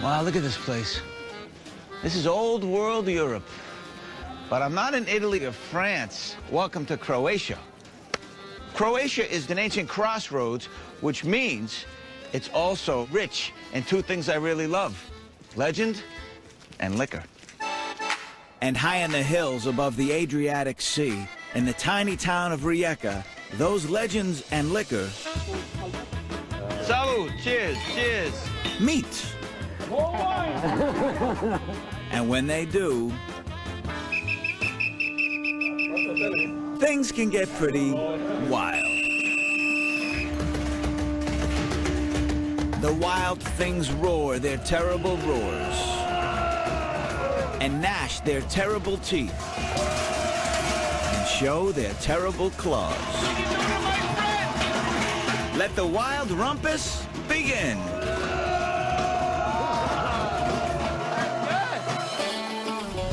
Wow, look at this place. This is old world Europe. But I'm not in Italy or France. Welcome to Croatia. Croatia is an ancient crossroads, which means it's also rich in two things I really love: legend and liquor. And high in the hills above the Adriatic Sea, in the tiny town of Rijeka, those legends and liquor... Salud! Cheers! Cheers! Meet. And when they do, things can get pretty wild. The wild things roar their terrible roars and gnash their terrible teeth and show their terrible claws. Let the wild rumpus begin.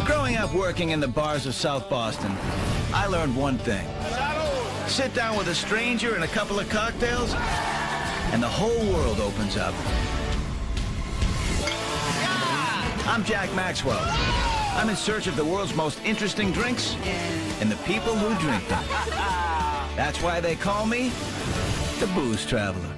Growing up working in the bars of South Boston, I learned one thing. Sit down with a stranger and a couple of cocktails, and the whole world opens up. I'm Jack Maxwell. I'm in search of the world's most interesting drinks and the people who drink them. That's why they call me the Booze Traveler.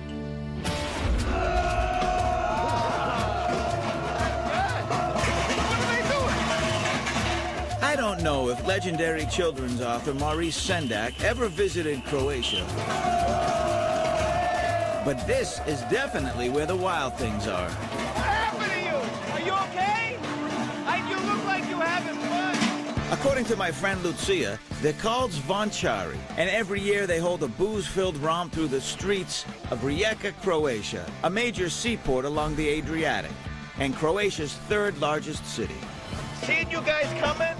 I don't know if legendary children's author Maurice Sendak ever visited Croatia. But this is definitely where the wild things are. What happened to you? Are you okay? You look like you're having fun. According to my friend Lucia, they're called Zvančari, and every year they hold a booze-filled romp through the streets of Rijeka, Croatia, a major seaport along the Adriatic, and Croatia's third largest city. Seeing you guys coming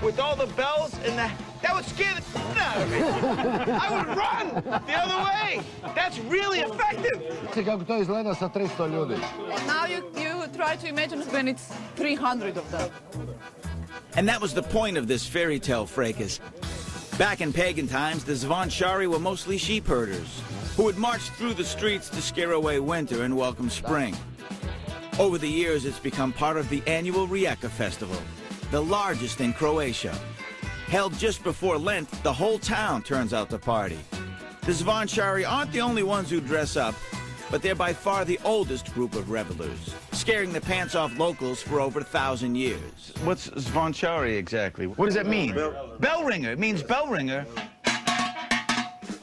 with all the bells and that would scare the out of me. I would run the other way. That's really effective. Kako to izgleda sa 300 ljudi? Now you try to imagine when it's 300 of them. And that was the point of this fairy tale fracas. Back in pagan times, the Zvančari were mostly sheep herders who would march through the streets to scare away winter and welcome spring. Over the years, it's become part of the annual Rijeka festival, the largest in Croatia. Held just before Lent, the whole town turns out to party. The Zvančari aren't the only ones who dress up, but they're by far the oldest group of revelers, scaring the pants off locals for over 1,000 years. What's Zvančari exactly? What does that mean? Bell ringer. It means bell ringer.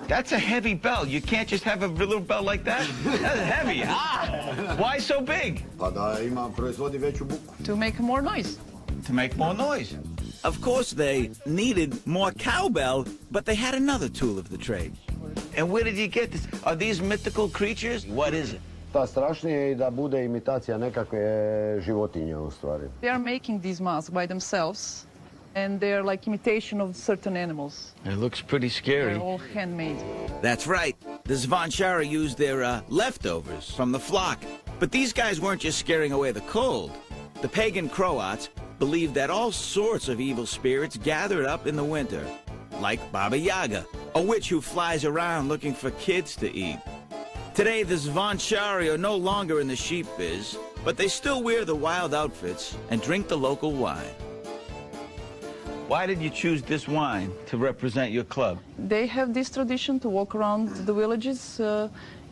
That's a heavy bell. You can't just have a little bell like that. That's heavy. Ah! Why so big? Pa da proizvodi veću buku. To make more noise. To make more noise. Of course, they needed more cowbell, but they had another tool of the trade. And where did you get this? Are these mythical creatures? What is it? Ta strašnije je da bude imitacija nekakve životinje u stvari. They are making these masks by themselves, and they are like imitation of certain animals. It looks pretty scary. They're all handmade. That's right. The Zvančari used their leftovers from the flock. But these guys weren't just scaring away the cold. The pagan Croats believed that all sorts of evil spirits gathered up in the winter, like Baba Yaga, a witch who flies around looking for kids to eat. Today, the Zvančari are no longer in the sheep biz, but they still wear the wild outfits and drink the local wine. Why did you choose this wine to represent your club? They have this tradition to walk around the villages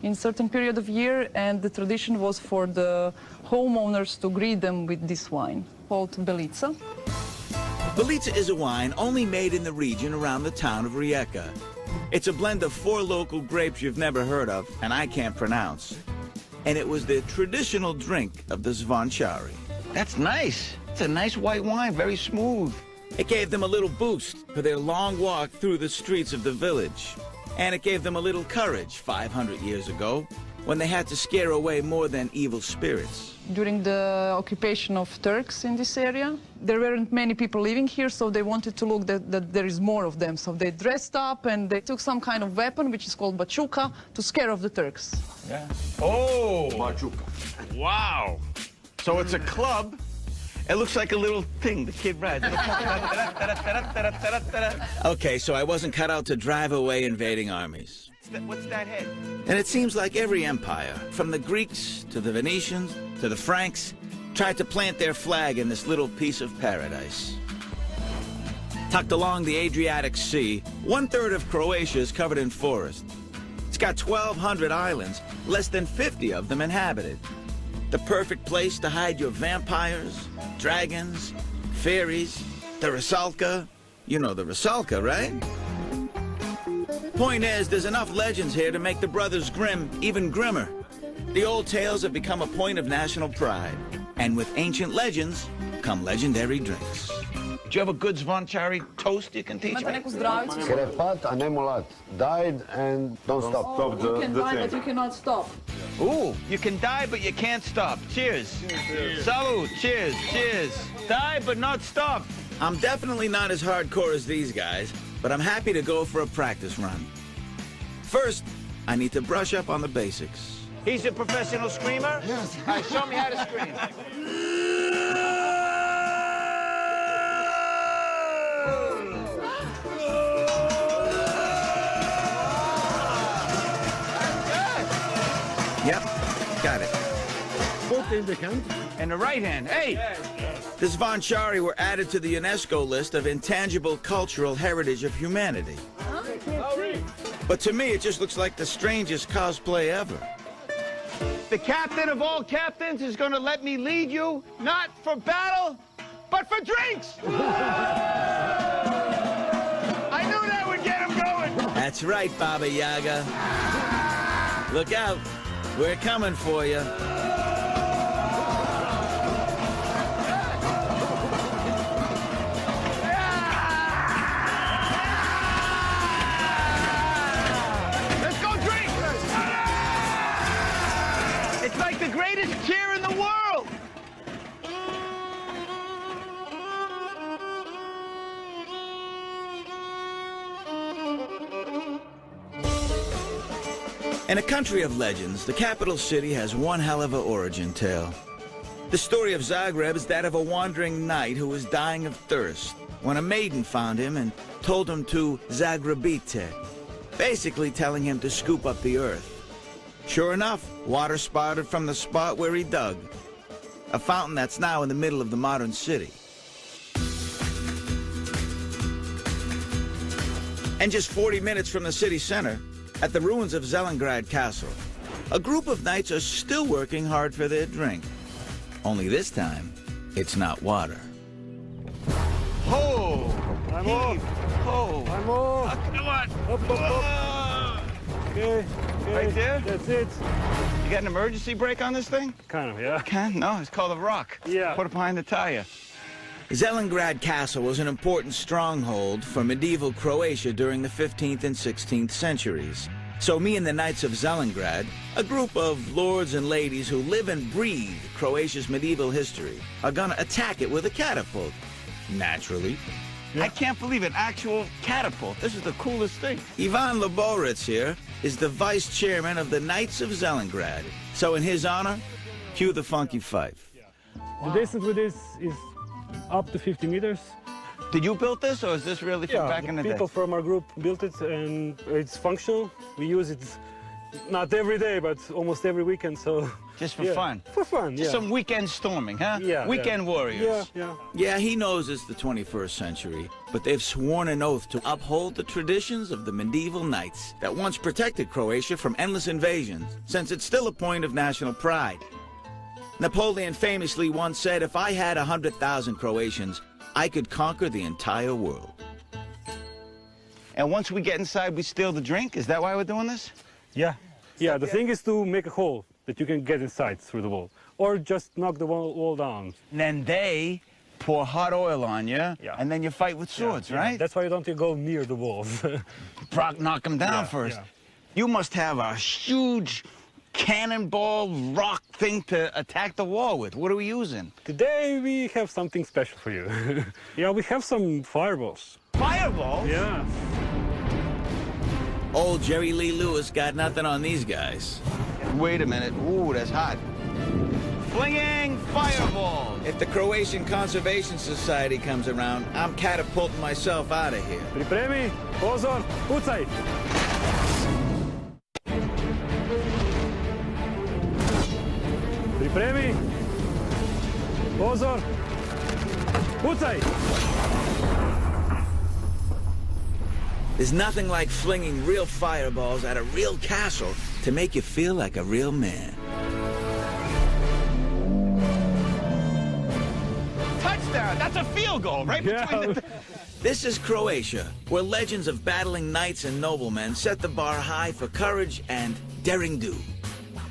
in certain period of year, and the tradition was for the homeowners to greet them with this wine, called Belica. Belica is a wine only made in the region around the town of Rijeka. It's a blend of 4 local grapes you've never heard of, and I can't pronounce. And it was the traditional drink of the Zvančari. That's nice. It's a nice white wine, very smooth. It gave them a little boost for their long walk through the streets of the village. And it gave them a little courage 500 years ago when they had to scare away more than evil spirits. During the occupation of Turks in this area, there weren't many people living here, so they wanted to look that there is more of them. So they dressed up and they took some kind of weapon, which is called bachuka, to scare off the Turks. Yeah. Oh! Bačuka. Wow! So it's a club. It looks like a little thing the kid rides. Okay, so I wasn't cut out to drive away invading armies. What's that head? And it seems like every empire, from the Greeks to the Venetians to the Franks, tried to plant their flag in this little piece of paradise. Tucked along the Adriatic Sea, 1/3 of Croatia is covered in forest. It's got 1,200 islands, less than 50 of them inhabited. The perfect place to hide your vampires, dragons, fairies, the Rusalka. You know the Rusalka, right? Point is, there's enough legends here to make the Brothers Grimm even grimmer. The old tales have become a point of national pride. And with ancient legends come legendary drinks. Do you have a good Zvančari toast you can teach Imate me? neku zdravicu? Krepat, a ne mulat. Died and don't stop. You can die, but you cannot stop. Ooh, you can die, but you can't stop. Cheers. Salud. Cheers. Cheers. Die, but not stop. I'm definitely not as hardcore as these guys, but I'm happy to go for a practice run. First, I need to brush up on the basics. He's a professional screamer? Yes. All right, show me how to scream. Yep, got it. Both in the hand. And the right hand. Hey! The Zvančari were added to the UNESCO list of intangible cultural heritage of humanity. But to me, it just looks like the strangest cosplay ever. The captain of all captains is going to let me lead you, not for battle, but for drinks! I knew that would get him going! That's right, Baba Yaga. Look out. We're coming for you. Let's go drink! It's like the greatest cheer in the world! In a country of legends, the capital city has one hell of an origin tale. The story of Zagreb is that of a wandering knight who was dying of thirst when a maiden found him and told him to Zagrebite, basically telling him to scoop up the earth. Sure enough, water spouted from the spot where he dug, a fountain that's now in the middle of the modern city. And just 40 minutes from the city center, at the ruins of Zelengrad Castle, a group of knights are still working hard for their drink. Only this time, it's not water. Ho! I'm Heave. off. Ho! I'm off. Come on! Up, up, up. Okay, okay. Right there? That's it. You got an emergency brake on this thing? Kind of, yeah. Can? No, it's called a rock. Yeah. Put it behind the tire. Zelengrad Castle was an important stronghold for medieval Croatia during the 15th and 16th centuries. So me and the Knights of Zelengrad, a group of lords and ladies who live and breathe Croatia's medieval history, are gonna attack it with a catapult. Naturally. I can't believe it. Actual catapult. This is the coolest thing. Ivan Laboritz here is the vice chairman of the Knights of Zelengrad. So in his honor, cue the funky fife. The distance with this is up to 50 meters. Did you build this, or is this really from back in the people day? from our group built it, and it's functional. We use it not every day, but almost every weekend, so... Just for yeah. fun? For fun, Just yeah. some weekend storming, huh? Yeah. Weekend warriors. Yeah. Yeah, he knows it's the 21st century, but they've sworn an oath to uphold the traditions of the medieval knights that once protected Croatia from endless invasions, since it's still a point of national pride. Napoleon famously once said, if I had 100,000 Croatians, I could conquer the entire world. And once we get inside, we steal the drink? Is that why we're doing this? Yeah. Yeah, the thing is to make a hole that you can get inside through the wall, or just knock the wall down. And then they pour hot oil on you, Yeah. and then you fight with swords, Yeah, right? That's why you don't go near the walls. Knock them down Yeah, first. yeah. You must have a huge cannonball rock thing to attack the wall with. What are we using? Today we have something special for you. Yeah, we have some fireballs. Fireballs? Yeah. Old Jerry Lee Lewis got nothing on these guys. Wait a minute. Ooh, that's hot. Flinging fireballs. If the Croatian Conservation Society comes around, I'm catapulting myself out of here. Pripremi, pozor, pucaj! Pripremi, Pozor! Pucaj! There's nothing like flinging real fireballs at a real castle to make you feel like a real man. Touchdown! That's a field goal, right between the... This is Croatia, where legends of battling knights and noblemen set the bar high for courage and daring do.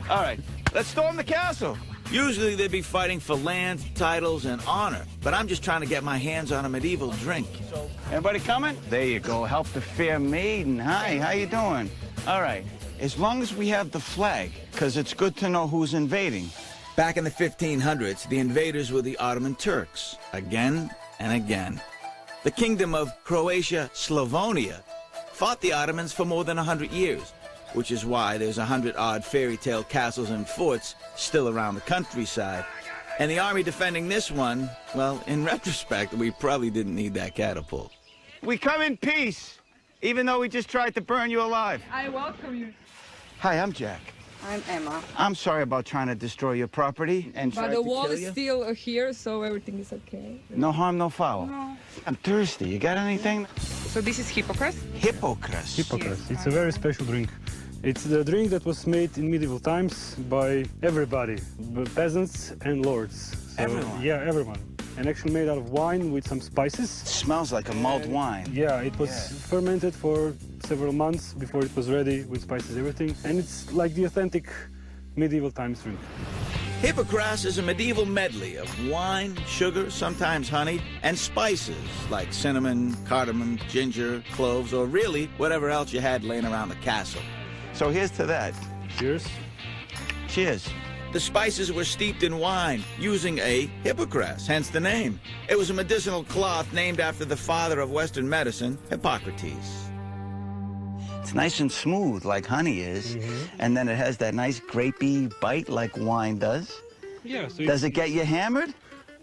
All right, let's storm the castle. Usually they'd be fighting for land, titles, and honor, but I'm just trying to get my hands on a medieval drink. Everybody coming? There you go. Help the fair maiden. Hi, how you doing? All right. As long as we have the flag, because it's good to know who's invading. Back in the 1500s, the invaders were the Ottoman Turks, again and again. The kingdom of Croatia-Slavonia fought the Ottomans for more than 100 years, which is why there's 100-odd fairy tale castles and forts still around the countryside. And the army defending this one, well, in retrospect, we probably didn't need that catapult. We come in peace, even though we just tried to burn you alive. I welcome you. Hi, I'm Jack. I'm Emma. I'm sorry about trying to destroy your property and try But the to wall kill is you. still here, so everything is okay. No harm, no foul. No. I'm thirsty. You got anything? So this is Hippocras? Hippocras. Hippocras. It's a very special drink. It's the drink that was made in medieval times by everybody, peasants and lords. So, Everyone? Yeah, everyone. And actually made out of wine with some spices. Smells like a mulled wine. Yeah, it was fermented for several months before it was ready with spices, everything. And it's like the authentic medieval times drink. Hippocras is a medieval medley of wine, sugar, sometimes honey, and spices like cinnamon, cardamom, ginger, cloves, or really whatever else you had laying around the castle. So here's to that. Cheers. Cheers. The spices were steeped in wine using a hippocras, hence the name. It was a medicinal cloth named after the father of Western medicine, Hippocrates. It's nice and smooth like honey is, and then it has that nice grapey bite like wine does. Yeah. So Does it get you hammered?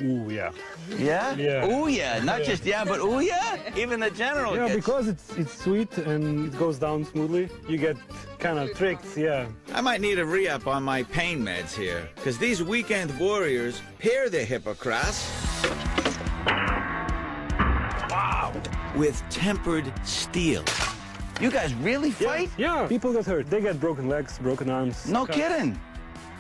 Ooh, yeah. Yeah? Yeah. Ooh, yeah. Not just yeah, but ooh, yeah? Even the general Yeah, gets... because it's sweet and it goes down smoothly. You get kind of tricked, yeah. I might need a re-up on my pain meds here, because these weekend warriors pair their hippocras with tempered steel. You guys really fight? Yeah, people get hurt. They get broken legs, broken arms. No kidding.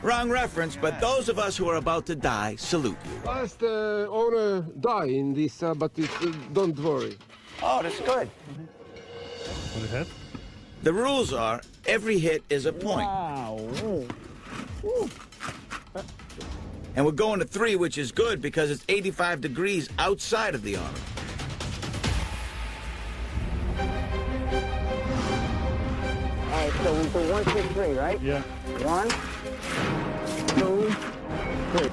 Wrong reference, but those of us who are about to die salute you. Last owner died in this, but don't worry. Oh, that's good. On the head. The rules are every hit is a point. And we're going to 3, which is good because it's 85 degrees outside of the armor. All right, so we do 1, 2, 3, right? Yeah. 1, 2, 3.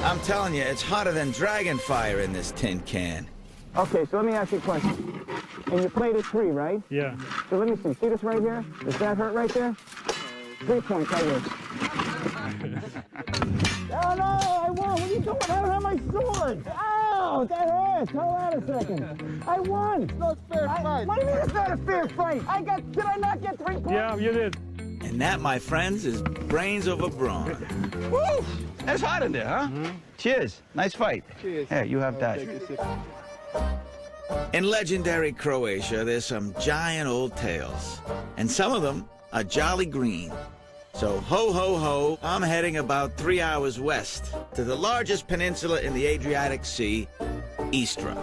I'm telling you, it's hotter than dragon fire in this tin can. Okay, so let me ask you a question. And you played at 3, right? Yeah. So let me see. See this right here? Does that hurt right there? 3 points, I win. Oh no, I won. What are you doing? I don't have my sword. Ow, that hurts. Hold on a second. I won. It's not a fair fight. What do you mean it's not a fair fight? Did I not get 3 points? Yeah, you did. And that, my friends, is brains over brawn. Woo! That's hot in there, huh? Cheers. Nice fight. Cheers. Here, you have that. In legendary Croatia, there's some giant old tales, and some of them are jolly green. So ho, ho, ho, I'm heading about 3 hours west to the largest peninsula in the Adriatic Sea, Istra.